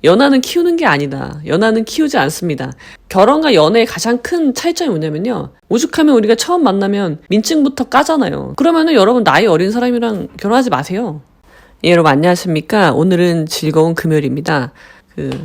연하는 키우는 게 아니다. 연하는 키우지 않습니다. 결혼과 연애의 가장 큰 차이점이 뭐냐면요. 오죽하면 우리가 처음 만나면 민증부터 까잖아요. 그러면은 여러분 나이 어린 사람이랑 결혼하지 마세요. 예, 여러분 안녕하십니까. 오늘은 즐거운 금요일입니다.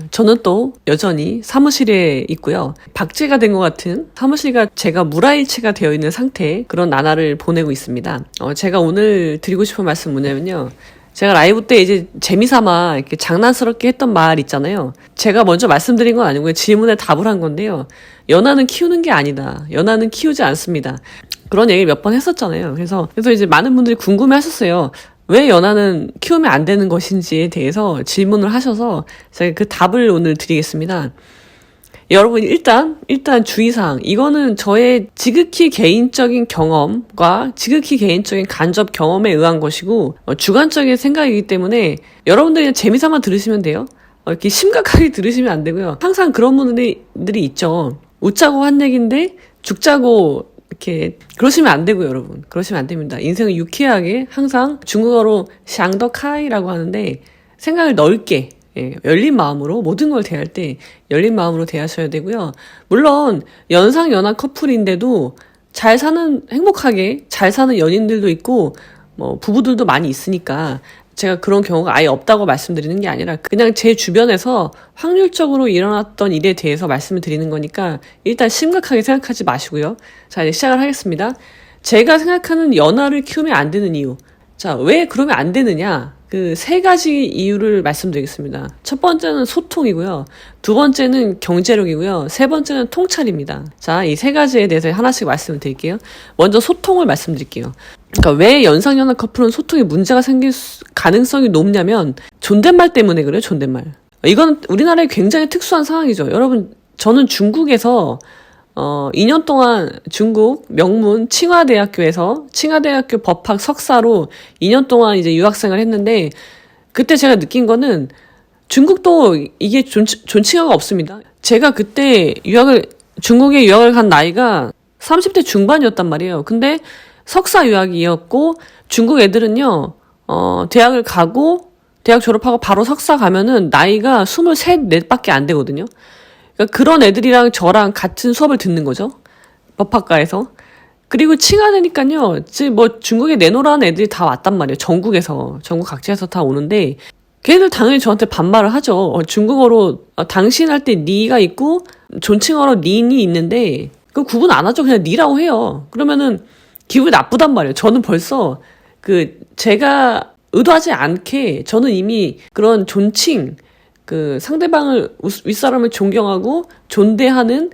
저는 또 여전히 사무실에 있고요. 박제가 된 것 같은 사무실과 제가 물화일체가 되어 있는 상태의 그런 나날을 보내고 있습니다. 제가 오늘 드리고 싶은 말씀 뭐냐면요. 제가 라이브 때 이제 재미삼아 이렇게 장난스럽게 했던 말 있잖아요. 제가 먼저 말씀드린 건 아니고요. 질문에 답을 한 건데요. 연하는 키우는 게 아니다. 연하는 키우지 않습니다. 그런 얘기를 몇 번 했었잖아요. 그래서 이제 많은 분들이 궁금해 하셨어요. 왜 연하는 키우면 안 되는 것인지에 대해서 질문을 하셔서 제가 그 답을 오늘 드리겠습니다. 여러분 일단 주의사항, 이거는 저의 지극히 개인적인 경험과 지극히 개인적인 간접 경험에 의한 것이고 주관적인 생각이기 때문에 여러분들이 재미삼아 들으시면 돼요. 이렇게 심각하게 들으시면 안 되고요. 항상 그런 분들이 있죠. 웃자고 한 얘기인데 죽자고 이렇게 그러시면 안 되고요, 여러분. 그러시면 안 됩니다. 인생을 유쾌하게 항상 중국어로 샹더카이라고 하는데 생각을 넓게 열린 마음으로 모든 걸 대할 때 열린 마음으로 대하셔야 되고요. 물론 연상 연하 커플인데도 행복하게 잘 사는 연인들도 있고 부부들도 많이 있으니까 제가 그런 경우가 아예 없다고 말씀드리는 게 아니라 그냥 제 주변에서 확률적으로 일어났던 일에 대해서 말씀을 드리는 거니까 일단 심각하게 생각하지 마시고요. 자, 이제 시작을 하겠습니다. 제가 생각하는 연하를 키우면 안 되는 이유. 자, 왜 그러면 안 되느냐? 세 가지 이유를 말씀드리겠습니다. 첫 번째는 소통이고요. 두 번째는 경제력이고요. 세 번째는 통찰입니다. 자, 이 세 가지에 대해서 하나씩 말씀을 드릴게요. 먼저 소통을 말씀드릴게요. 그러니까 왜 연상연하 커플은 소통에 문제가 생길 가능성이 높냐면 존댓말 때문에 그래요. 존댓말. 이건 우리나라의 굉장히 특수한 상황이죠. 여러분, 저는 중국에서 2년 동안 중국 명문 칭화대학교에서 칭화대학교 법학 석사로 2년 동안 이제 유학생을 했는데 그때 제가 느낀 거는 중국도 이게 존칭어가 없습니다. 제가 그때 중국에 유학을 간 나이가 30대 중반이었단 말이에요. 근데 석사 유학이었고 중국 애들은요, 대학을 가고 대학 졸업하고 바로 석사 가면은 나이가 23, 4밖에 안 되거든요. 그러니까 그런 애들이랑 저랑 같은 수업을 듣는 거죠. 법학과에서. 그리고 칭하되니까요. 중국에 내노라는 애들이 다 왔단 말이에요. 전국 각지에서 다 오는데 걔들 당연히 저한테 반말을 하죠. 중국어로 당신 할 때 니가 있고 존칭어로 닌이 있는데 그 구분 안 하죠. 그냥 니라고 해요. 그러면은 기분이 나쁘단 말이에요. 저는 벌써 제가 의도하지 않게 저는 이미 그런 존칭, 상대방을, 윗사람을 존경하고 존대하는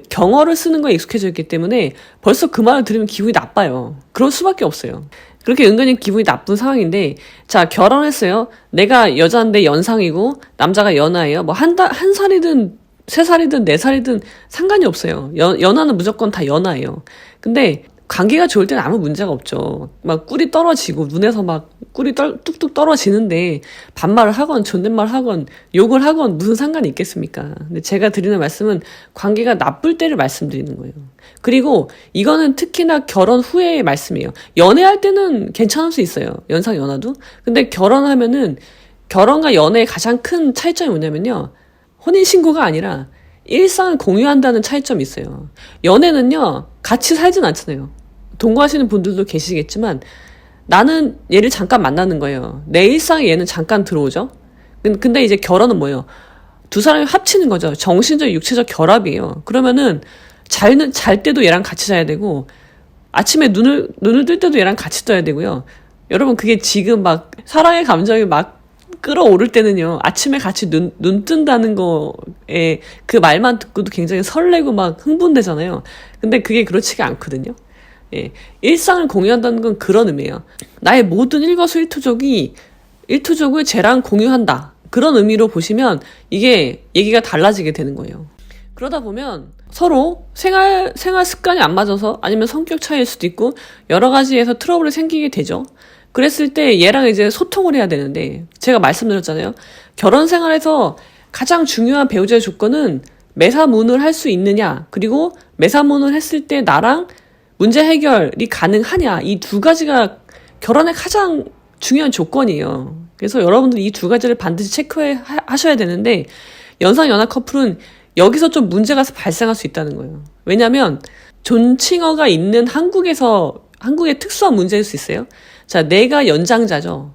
경어를 쓰는 거에 익숙해져 있기 때문에 벌써 그 말을 들으면 기분이 나빠요. 그럴 수밖에 없어요. 그렇게 은근히 기분이 나쁜 상황인데, 자, 결혼했어요. 내가 여자인데 연상이고, 남자가 연하예요. 한 살이든, 3살이든, 4살이든 상관이 없어요. 연하는 무조건 다 연하예요. 근데, 관계가 좋을 때는 아무 문제가 없죠. 막 꿀이 떨어지고 눈에서 막 꿀이 뚝뚝 떨어지는데 반말을 하건 존댓말 하건 욕을 하건 무슨 상관이 있겠습니까? 근데 제가 드리는 말씀은 관계가 나쁠 때를 말씀드리는 거예요. 그리고 이거는 특히나 결혼 후의 말씀이에요. 연애할 때는 괜찮을 수 있어요. 연상 연하도. 근데 결혼하면은 결혼과 연애의 가장 큰 차이점이 뭐냐면요. 혼인신고가 아니라 일상을 공유한다는 차이점이 있어요. 연애는요, 같이 살진 않잖아요. 동거하시는 분들도 계시겠지만 나는 얘를 잠깐 만나는 거예요. 내 일상에 얘는 잠깐 들어오죠. 근데 이제 결혼은 뭐예요? 두 사람이 합치는 거죠. 정신적, 육체적 결합이에요. 그러면은 잘 때도 얘랑 같이 자야 되고 아침에 눈을 뜰 때도 얘랑 같이 떠야 되고요. 여러분 그게 지금 막 사랑의 감정이 막 끌어오를 때는요, 아침에 같이 눈 뜬다는 거에 그 말만 듣고도 굉장히 설레고 막 흥분되잖아요. 근데 그게 그렇지가 않거든요. 예. 일상을 공유한다는 건 그런 의미예요. 나의 모든 일투족을 쟤랑 공유한다. 그런 의미로 보시면 이게 얘기가 달라지게 되는 거예요. 그러다 보면 서로 생활 습관이 안 맞아서 아니면 성격 차이일 수도 있고 여러 가지에서 트러블이 생기게 되죠. 그랬을 때 얘랑 이제 소통을 해야 되는데 제가 말씀드렸잖아요. 결혼 생활에서 가장 중요한 배우자의 조건은 매사문을 할 수 있느냐, 그리고 매사문을 했을 때 나랑 문제 해결이 가능하냐, 이 두 가지가 결혼의 가장 중요한 조건이에요. 그래서 여러분들 이 두 가지를 반드시 체크하셔야 되는데 연상 연하 커플은 여기서 좀 문제가 발생할 수 있다는 거예요. 왜냐하면 존칭어가 있는 한국의 특수한 문제일 수 있어요. 자, 내가 연장자죠.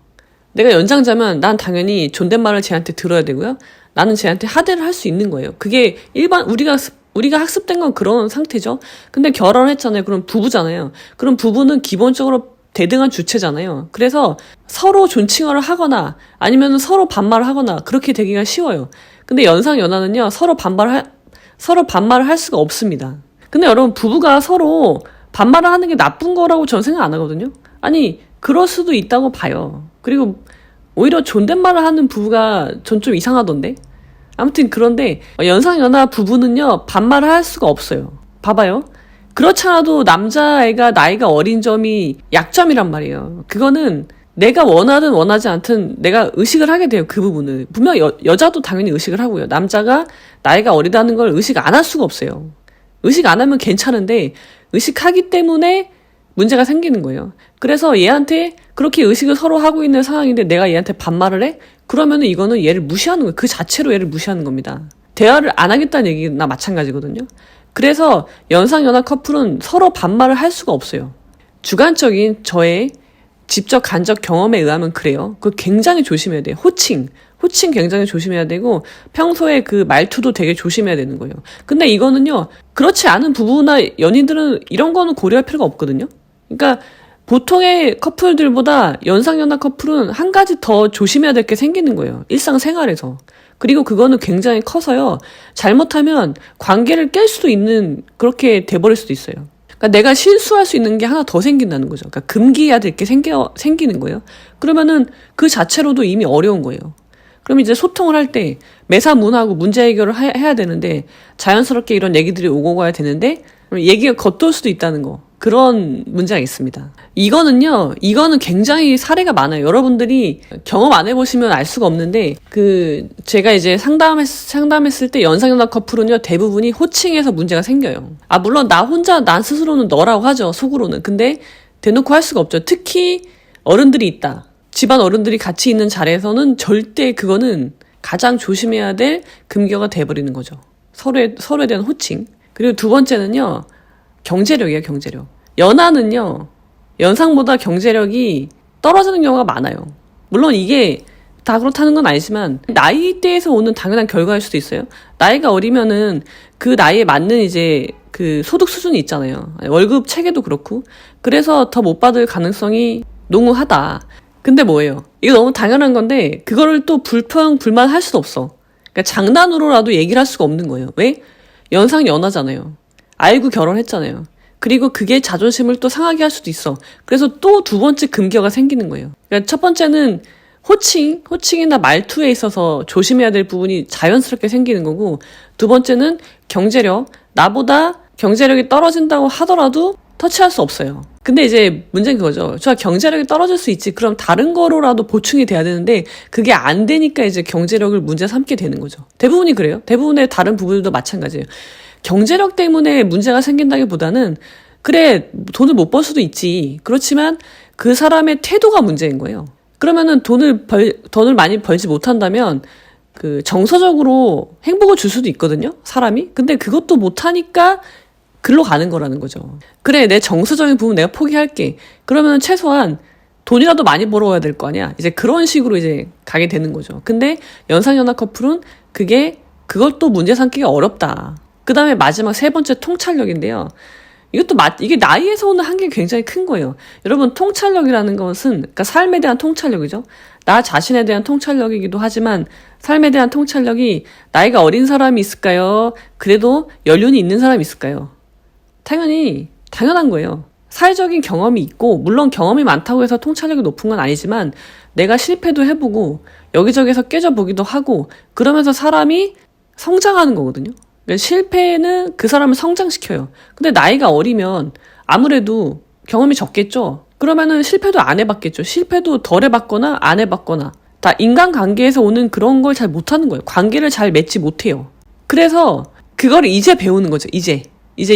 내가 연장자면 난 당연히 존댓말을 쟤한테 들어야 되고요. 나는 쟤한테 하대를 할 수 있는 거예요. 그게 우리가 학습된 건 그런 상태죠. 근데 결혼했잖아요. 그럼 부부잖아요. 그럼 부부는 기본적으로 대등한 주체잖아요. 그래서 서로 존칭어를 하거나 아니면 서로 반말을 하거나 그렇게 되기가 쉬워요. 근데 연상 연하는요. 서로 반말을 할 수가 없습니다. 근데 여러분 부부가 서로 반말을 하는 게 나쁜 거라고 저는 생각 안 하거든요. 아니 그럴 수도 있다고 봐요. 그리고 오히려 존댓말을 하는 부부가 전 좀 이상하던데. 아무튼 그런데 연상 연하 부부는요. 반말을 할 수가 없어요. 봐봐요. 그렇잖아도 남자애가 나이가 어린 점이 약점이란 말이에요. 그거는 내가 원하든 원하지 않든 내가 의식을 하게 돼요. 그 부분을. 분명 여자도 당연히 의식을 하고요. 남자가 나이가 어리다는 걸 의식 안 할 수가 없어요. 의식 안 하면 괜찮은데 의식하기 때문에 문제가 생기는 거예요. 그래서 얘한테 그렇게 의식을 서로 하고 있는 상황인데 내가 얘한테 반말을 해? 그러면은 이거는 얘를 무시하는 거예요. 그 자체로 얘를 무시하는 겁니다. 대화를 안 하겠다는 얘기나 마찬가지거든요. 그래서 연상연하 커플은 서로 반말을 할 수가 없어요. 주관적인 저의 직접 간접 경험에 의하면 그래요. 그거 굉장히 조심해야 돼요. 호칭 굉장히 조심해야 되고 평소에 그 말투도 되게 조심해야 되는 거예요. 근데 이거는요. 그렇지 않은 부부나 연인들은 이런 거는 고려할 필요가 없거든요. 그러니까 보통의 커플들보다 연상연하 커플은 한 가지 더 조심해야 될 게 생기는 거예요. 일상생활에서. 그리고 그거는 굉장히 커서요. 잘못하면 관계를 깰 수도 있는 그렇게 돼버릴 수도 있어요. 그러니까 내가 실수할 수 있는 게 하나 더 생긴다는 거죠. 그러니까 금기해야 될 게 생기는 거예요. 그러면은 그 자체로도 이미 어려운 거예요. 그럼 이제 소통을 할 때 매사문하고 문제 해결을 해야 되는데 자연스럽게 이런 얘기들이 오고 가야 되는데 얘기가 겉돌 수도 있다는 거. 그런 문제가 있습니다. 이거는 굉장히 사례가 많아요. 여러분들이 경험 안 해보시면 알 수가 없는데, 제가 이제 상담했을 때 연상연하 커플은요, 대부분이 호칭에서 문제가 생겨요. 물론 난 스스로는 너라고 하죠, 속으로는. 근데 대놓고 할 수가 없죠. 특히 어른들이 있다. 집안 어른들이 같이 있는 자리에서는 절대 그거는 가장 조심해야 될 금기어가 돼버리는 거죠. 서로에 대한 호칭. 그리고 두 번째는요, 경제력이에요, 경제력. 연하는요, 연상보다 경제력이 떨어지는 경우가 많아요. 물론 이게 다 그렇다는 건 아니지만, 나이대에서 오는 당연한 결과일 수도 있어요. 나이가 어리면은 그 나이에 맞는 이제 그 소득 수준이 있잖아요. 월급 체계도 그렇고. 그래서 더 못 받을 가능성이 농후하다. 근데 뭐예요? 이거 너무 당연한 건데, 그거를 또 불만할 수도 없어. 그러니까 장난으로라도 얘기를 할 수가 없는 거예요. 왜? 연상 연하잖아요. 알고 결혼했잖아요. 그리고 그게 자존심을 또 상하게 할 수도 있어. 그래서 또 두 번째 금기어가 생기는 거예요. 그러니까 첫 번째는 호칭이나 말투에 있어서 조심해야 될 부분이 자연스럽게 생기는 거고, 두 번째는 경제력. 나보다 경제력이 떨어진다고 하더라도 터치할 수 없어요. 근데 이제 문제는 그거죠. 저 경제력이 떨어질 수 있지. 그럼 다른 거로라도 보충이 돼야 되는데 그게 안 되니까 이제 경제력을 문제 삼게 되는 거죠. 대부분이 그래요. 대부분의 다른 부분들도 마찬가지예요. 경제력 때문에 문제가 생긴다기보다는 그래 돈을 못 벌 수도 있지. 그렇지만 그 사람의 태도가 문제인 거예요. 그러면은 돈을 많이 벌지 못한다면 그 정서적으로 행복을 줄 수도 있거든요. 사람이. 근데 그것도 못하니까 글로 가는 거라는 거죠. 그래, 내 정서적인 부분 내가 포기할게. 그러면 최소한 돈이라도 많이 벌어와야 될 거 아니야. 이제 그런 식으로 이제 가게 되는 거죠. 근데 연상연하 커플은 그걸 또 문제 삼기가 어렵다. 그 다음에 마지막 세 번째 통찰력인데요. 이게 나이에서 오는 한계가 굉장히 큰 거예요. 여러분, 통찰력이라는 것은, 그러니까 삶에 대한 통찰력이죠. 나 자신에 대한 통찰력이기도 하지만, 삶에 대한 통찰력이 나이가 어린 사람이 있을까요? 그래도 연륜이 있는 사람이 있을까요? 당연한 거예요. 사회적인 경험이 있고, 물론 경험이 많다고 해서 통찰력이 높은 건 아니지만, 내가 실패도 해보고, 여기저기서 깨져보기도 하고, 그러면서 사람이 성장하는 거거든요. 실패는 그 사람을 성장시켜요. 근데 나이가 어리면 아무래도 경험이 적겠죠. 그러면은 실패도 안 해봤겠죠. 실패도 덜 해봤거나 안 해봤거나. 다 인간관계에서 오는 그런 걸 잘 못하는 거예요. 관계를 잘 맺지 못해요. 그래서 그걸 이제 배우는 거죠. 이제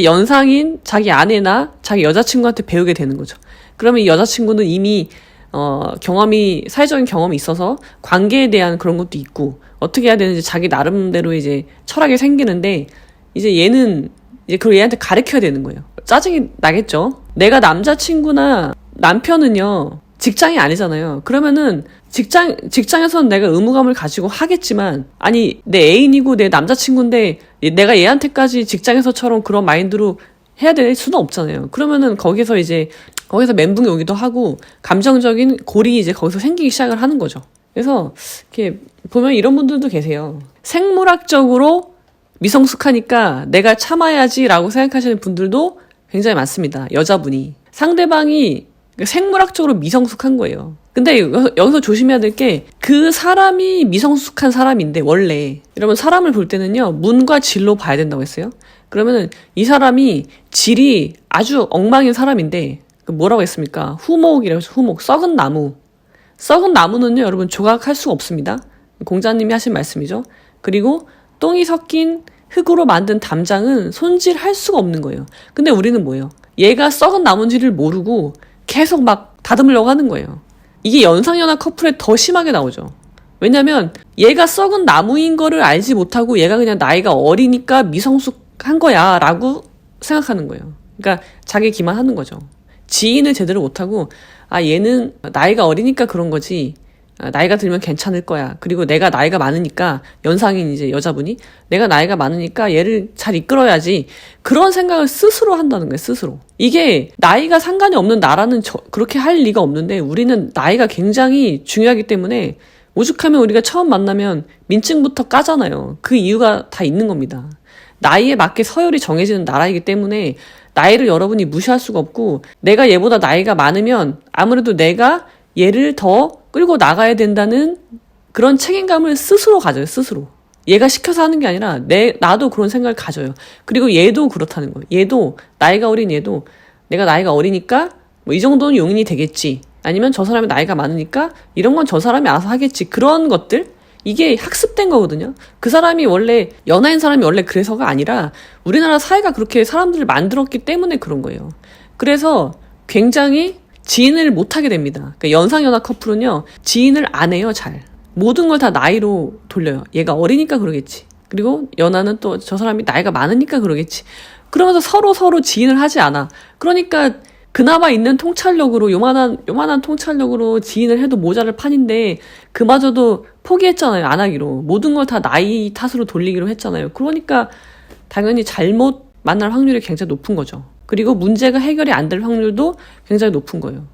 연상인 자기 아내나 자기 여자친구한테 배우게 되는 거죠. 그러면 이 여자친구는 이미 사회적인 경험이 있어서 관계에 대한 그런 것도 있고, 어떻게 해야 되는지 자기 나름대로 이제 철학이 생기는데, 이제 얘는 이제 그걸 얘한테 가르쳐야 되는 거예요. 짜증이 나겠죠? 내가 남자친구나 남편은요, 직장이 아니잖아요. 그러면은 직장에서는 내가 의무감을 가지고 하겠지만, 아니, 내 애인이고 내 남자친구인데 내가 얘한테까지 직장에서처럼 그런 마인드로 해야 될 수는 없잖아요. 그러면은 거기서 멘붕이 오기도 하고, 감정적인 골이 이제 거기서 생기기 시작을 하는 거죠. 그래서 이렇게 보면 이런 분들도 계세요. 생물학적으로 미성숙하니까 내가 참아야지라고 생각하시는 분들도 굉장히 많습니다. 여자분이. 상대방이 생물학적으로 미성숙한 거예요. 근데 여기서 조심해야 될 게, 그 사람이 미성숙한 사람인데, 원래 여러분 사람을 볼 때는요, 문과 질로 봐야 된다고 했어요. 그러면은 이 사람이 질이 아주 엉망인 사람인데, 뭐라고 했습니까? 후목이라고 해서 후목, 썩은 나무. 썩은 나무는요, 여러분 조각할 수가 없습니다. 공자님이 하신 말씀이죠. 그리고 똥이 섞인 흙으로 만든 담장은 손질할 수가 없는 거예요. 근데 우리는 뭐예요? 얘가 썩은 나무인지를 모르고 계속 막 다듬으려고 하는 거예요. 이게 연상연하 커플에 더 심하게 나오죠. 왜냐면 얘가 썩은 나무인 거를 알지 못하고 얘가 그냥 나이가 어리니까 미성숙한 거야 라고 생각하는 거예요. 그러니까 자기 기만하는 거죠. 지인을 제대로 못하고, 아, 얘는 나이가 어리니까 그런 거지, 나이가 들면 괜찮을 거야. 그리고 내가 나이가 많으니까, 연상인 이제 여자분이 내가 나이가 많으니까 얘를 잘 이끌어야지, 그런 생각을 스스로 한다는 거예요. 스스로. 이게 나이가 상관이 없는 나라는 그렇게 할 리가 없는데, 우리는 나이가 굉장히 중요하기 때문에 오죽하면 우리가 처음 만나면 민증부터 까잖아요. 그 이유가 다 있는 겁니다. 나이에 맞게 서열이 정해지는 나라이기 때문에 나이를 여러분이 무시할 수가 없고, 내가 얘보다 나이가 많으면 아무래도 내가 얘를 더 끌고 나가야 된다는 그런 책임감을 스스로 가져요. 스스로. 얘가 시켜서 하는 게 아니라 나도 그런 생각을 가져요. 그리고 얘도 그렇다는 거예요. 얘도, 나이가 어린 얘도 내가 나이가 어리니까 뭐 이 정도는 용인이 되겠지, 아니면 저 사람이 나이가 많으니까 이런 건 저 사람이 알아서 하겠지, 그런 것들, 이게 학습된 거거든요. 그 사람이 원래, 연하인 사람이 원래 그래서가 아니라 우리나라 사회가 그렇게 사람들을 만들었기 때문에 그런 거예요. 그래서 굉장히 지인을 못하게 됩니다. 그러니까 연상연하 커플은요, 지인을 안 해요. 잘. 모든 걸 다 나이로 돌려요. 얘가 어리니까 그러겠지. 그리고 연하는 또 저 사람이 나이가 많으니까 그러겠지. 그러면서 서로 지인을 하지 않아. 그러니까 그나마 있는 통찰력으로, 요만한 통찰력으로 지인을 해도 모자랄 판인데, 그마저도 포기했잖아요. 안 하기로. 모든 걸 다 나이 탓으로 돌리기로 했잖아요. 그러니까 당연히 잘못 만날 확률이 굉장히 높은 거죠. 그리고 문제가 해결이 안 될 확률도 굉장히 높은 거예요.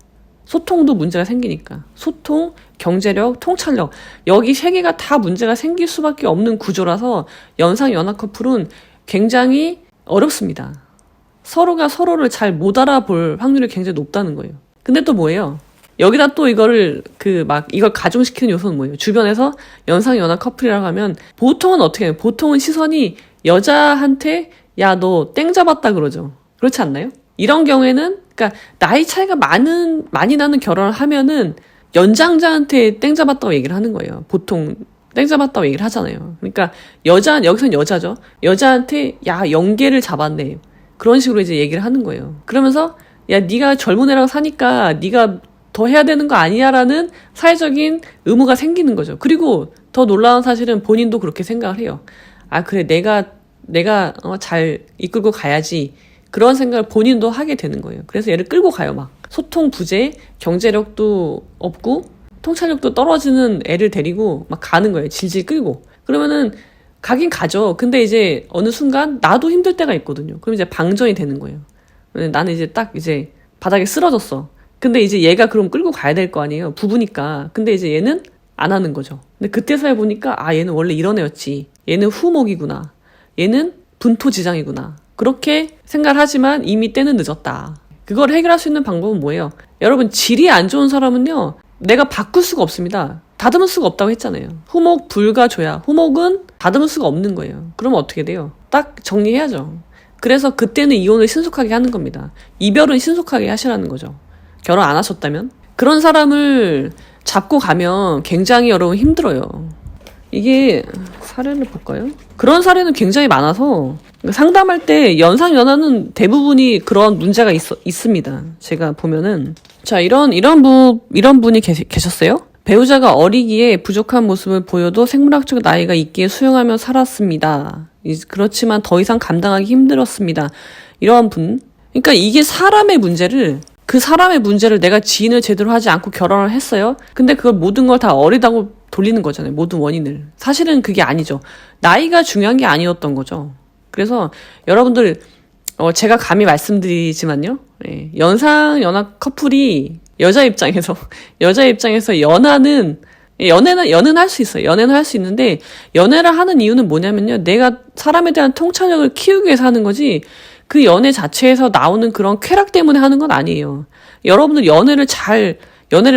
소통도 문제가 생기니까. 소통, 경제력, 통찰력, 여기 세 개가 다 문제가 생길 수밖에 없는 구조라서 연상연하 커플은 굉장히 어렵습니다. 서로가 서로를 잘 못 알아볼 확률이 굉장히 높다는 거예요. 근데 또 뭐예요? 여기다 또 이걸 가중시키는 요소는 뭐예요? 주변에서 연상연하 커플이라고 하면 보통은 어떻게 해요? 보통은 시선이 여자한테, 야, 너 땡 잡았다 그러죠. 그렇지 않나요? 이런 경우에는, 그러니까 나이 차이가 많이 나는 결혼을 하면은 연장자한테 땡 잡았다고 얘기를 하는 거예요. 보통 땡 잡았다고 얘기를 하잖아요. 그러니까 여기선 여자죠. 여자한테, 야, 연계를 잡았네, 그런 식으로 이제 얘기를 하는 거예요. 그러면서, 야, 네가 젊은 애랑 사니까 네가 더 해야 되는 거 아니야라는 사회적인 의무가 생기는 거죠. 그리고 더 놀라운 사실은 본인도 그렇게 생각을 해요. 아, 그래, 내가 잘 이끌고 가야지, 그런 생각을 본인도 하게 되는 거예요. 그래서 얘를 끌고 가요. 막 소통 부재, 경제력도 없고 통찰력도 떨어지는 애를 데리고 막 가는 거예요. 질질 끌고. 그러면은 가긴 가죠. 근데 이제 어느 순간 나도 힘들 때가 있거든요. 그럼 이제 방전이 되는 거예요. 나는 이제 딱 이제 바닥에 쓰러졌어. 근데 이제 얘가 그럼 끌고 가야 될 거 아니에요. 부부니까. 근데 이제 얘는 안 하는 거죠. 근데 그때서야 보니까, 아, 얘는 원래 이런 애였지. 얘는 후목이구나. 얘는 분토지장이구나. 그렇게 생각을 하지만 이미 때는 늦었다. 그걸 해결할 수 있는 방법은 뭐예요? 여러분, 질이 안 좋은 사람은요, 내가 바꿀 수가 없습니다. 다듬을 수가 없다고 했잖아요. 후목 불가조야. 후목은 다듬을 수가 없는 거예요. 그러면 어떻게 돼요? 딱 정리해야죠. 그래서 그때는 이혼을 신속하게 하는 겁니다. 이별은 신속하게 하시라는 거죠. 결혼 안 하셨다면. 그런 사람을 잡고 가면 굉장히 여러분 힘들어요. 이게 사례를 볼까요? 그런 사례는 굉장히 많아서 상담할 때 연상연하는 대부분이 그런 문제가 있습니다. 제가 보면은 자, 이런 분이 계셨어요. 배우자가 어리기에 부족한 모습을 보여도 생물학적 나이가 있기에 수용하며 살았습니다. 그렇지만 더 이상 감당하기 힘들었습니다. 이런 분. 그러니까 이게 그 사람의 문제를 내가 지인을 제대로 하지 않고 결혼을 했어요. 근데 그걸 모든 걸 다 어리다고 돌리는 거잖아요. 모든 원인을. 사실은 그게 아니죠. 나이가 중요한 게 아니었던 거죠. 그래서 여러분들 제가 감히 말씀드리지만요. 네, 연상 커플이 여자 입장에서 연애는 할 수 있어요. 연애는 할 수 있는데 연애를 하는 이유는 뭐냐면요. 내가 사람에 대한 통찰력을 키우기 위해서 하는 거지 그 연애 자체에서 나오는 그런 쾌락 때문에 하는 건 아니에요. 여러분들 연애를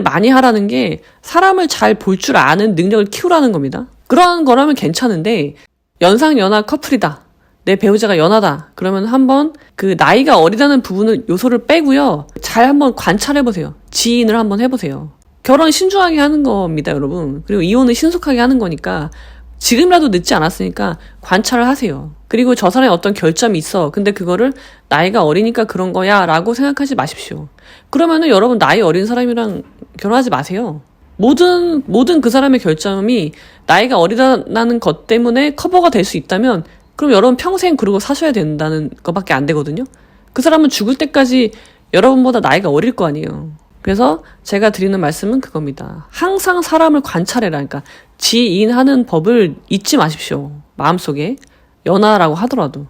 많이 하라는 게 사람을 잘 볼 줄 아는 능력을 키우라는 겁니다. 그런 거라면 괜찮은데 연하 커플이다. 내 배우자가 연하다. 그러면 한번 그 나이가 어리다는 부분을 요소를 빼고요. 잘 한번 관찰해보세요. 지인을 한번 해보세요. 결혼 신중하게 하는 겁니다, 여러분. 그리고 이혼은 신속하게 하는 거니까 지금이라도 늦지 않았으니까 관찰을 하세요. 그리고 저 사람이 어떤 결점이 있어. 근데 그거를 나이가 어리니까 그런 거야 라고 생각하지 마십시오. 그러면은 여러분 나이 어린 사람이랑 결혼하지 마세요. 모든 그 사람의 결점이 나이가 어리다는 것 때문에 커버가 될 수 있다면 그럼 여러분 평생 그러고 사셔야 된다는 것밖에 안 되거든요. 그 사람은 죽을 때까지 여러분보다 나이가 어릴 거 아니에요. 그래서 제가 드리는 말씀은 그겁니다. 항상 사람을 관찰해라. 그러니까 지인하는 법을 잊지 마십시오. 마음속에. 연하라고 하더라도.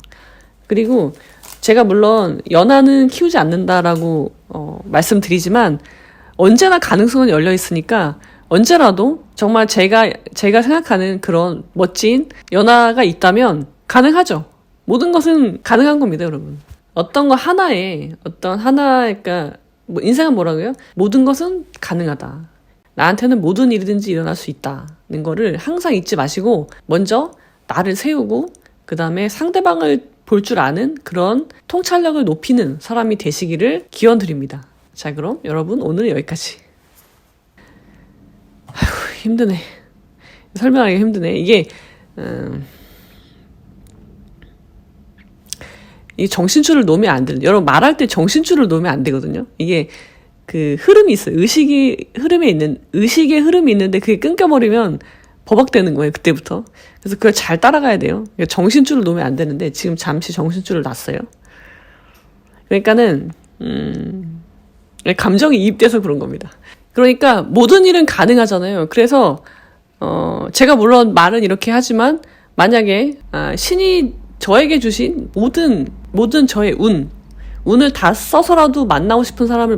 그리고 제가 물론 연하는 키우지 않는다라고 말씀드리지만 언제나 가능성은 열려 있으니까 언제라도 정말 제가 생각하는 그런 멋진 연하가 있다면 가능하죠. 모든 것은 가능한 겁니다, 여러분. 그러니까 인생은 뭐라고요? 모든 것은 가능하다. 나한테는 모든 일이든지 일어날 수 있다는 거를 항상 잊지 마시고 먼저 나를 세우고 그 다음에 상대방을 볼 줄 아는 그런 통찰력을 높이는 사람이 되시기를 기원드립니다. 자, 그럼 여러분 오늘은 여기까지. 아휴, 힘드네. 설명하기가 힘드네. 이 정신줄을 놓으면 안 되는. 여러분 말할 때 정신줄을 놓으면 안 되거든요. 이게 그 흐름이 있어요. 의식의 흐름이 있는데 그게 끊겨버리면 버벅대는 거예요. 그때부터. 그래서 그걸 잘 따라가야 돼요. 정신줄을 놓으면 안 되는데 지금 잠시 정신줄을 놨어요. 그러니까는 감정이 이입돼서 그런 겁니다. 그러니까 모든 일은 가능하잖아요. 그래서 제가 물론 말은 이렇게 하지만 만약에 신이 저에게 주신 모든 저의 운을 다 써서라도 만나고 싶은 사람을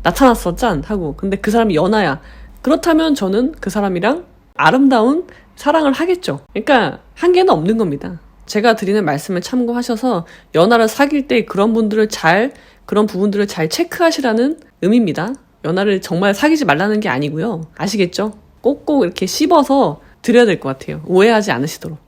나타났어, 짠! 하고. 근데 그 사람이 연하야. 그렇다면 저는 그 사람이랑 아름다운 사랑을 하겠죠. 그러니까 한계는 없는 겁니다. 제가 드리는 말씀을 참고하셔서 연하를 사귈 때 그런 부분들을 잘 체크하시라는 의미입니다. 연하를 정말 사귀지 말라는 게 아니고요. 아시겠죠? 꼭꼭 이렇게 씹어서 드려야 될 것 같아요. 오해하지 않으시도록.